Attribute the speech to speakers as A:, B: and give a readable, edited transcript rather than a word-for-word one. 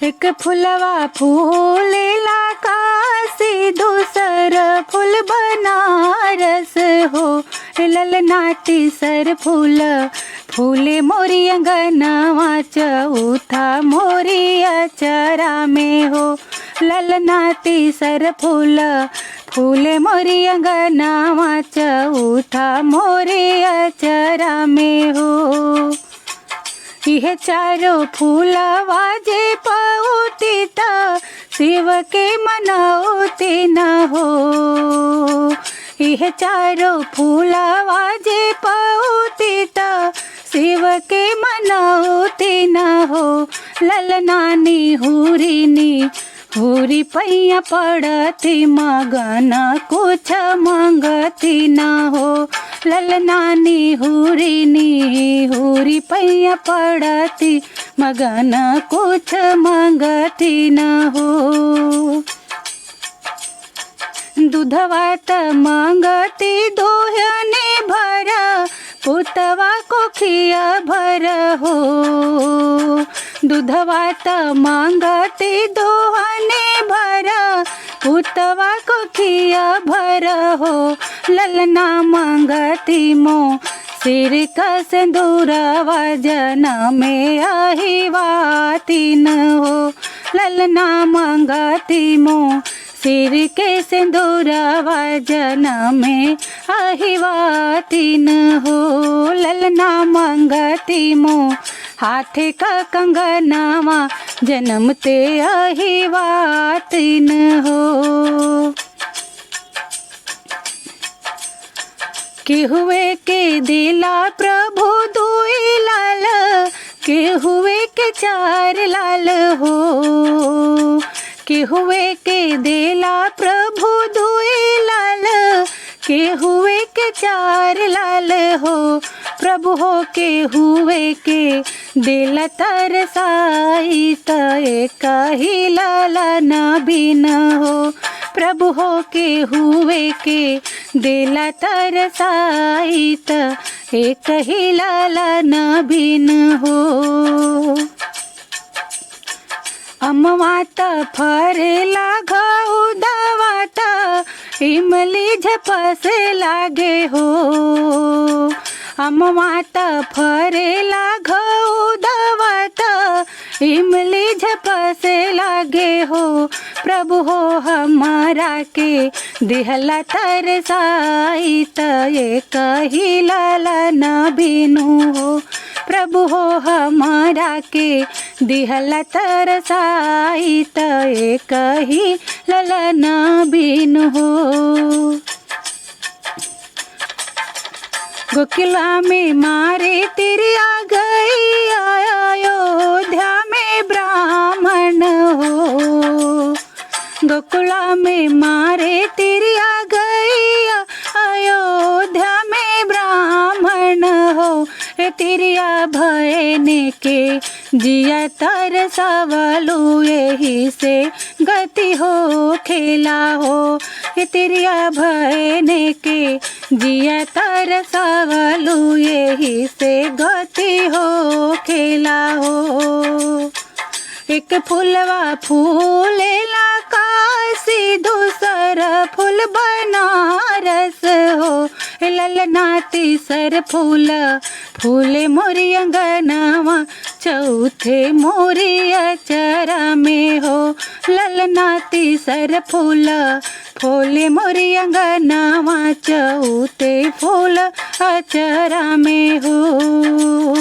A: एक फुलवा फूलेला काशी, दूसर फूल बनारस हो। ललना तीसर फूल फूले मोरी अंगनवा, चौथा मोरी अचरा में हो। ललना तीसर फूल फूले मोरी अंगनवा, चौथा मोरी अचरा में हो। यह चारों फूलवा जे पौती त शिव के मनौती न हो। यह चारों फूलवा जे पौती त शिव के मनौती न हो। ललनानी हुरी पैया पड़ती, मगना कुछ मंगती न हो। ललनानी हुरी पैया पड़ती, मगना कुछ मंगती न हो। दूधवा त मंगती दोहने भरा, पुतवा को खिया भर हो। दूधवा त मंगती दोहने भरा, पुतवा को खिया भर हो। ललना मंगती मो सिर का सिंदूरवा, जनमे अहिवाती न हो। ललना मंगती मो सिर के सिंदूरवा, जनमे अहिवाती न हो। ललना मंगती मो हाथे का कंगनवा, जन्मते अहिवाती न हो। के हुए के दिला प्रभु दुई लाल, के हुए के चार लाल हो। के हुए के दिला प्रभु दुई लाल, के हुए के चार लाल हो। प्रभु हो के हुए के दिल तरसाई, त एक ही ललन बिन हो। प्रभु हो के हुए के दिल तरसाई, त एक ही ललन बिन हो। अमवात फरेला घऊ दवात, इमली झपस लागे हो। अमवात फरेला घऊ दवात, इमली झपस लागे हो। प्रभु हो हमारा के दिहला तरसाई, त एक ही ललन बिनु हो। प्रभु हो हमारा के दिहला तरसाई, त एक ही ललन बिनु हो। गोकुला में मारे तिरिया गई, अयोध्या में ब्राह्मण हो। गोकुला में मारे तिरिया गई, अयोध्या में ब्राह्मण हो। तिरिया भयने के जिया तरसवलु, यही से गति हो खेला हो। तिरिया भयने के जिया तरसवलु, यही से गति हो खेला हो। एक फूलवा फूलेला काशी, दूसर फूल बनारस हो। ललना तीसर फूल फूले मोरी अंगनवा, चौथे मोरी अचरा में हो। ललना तीसर फूल फूले मोरी अंगनवा, चौथे फूल अचरा में हो।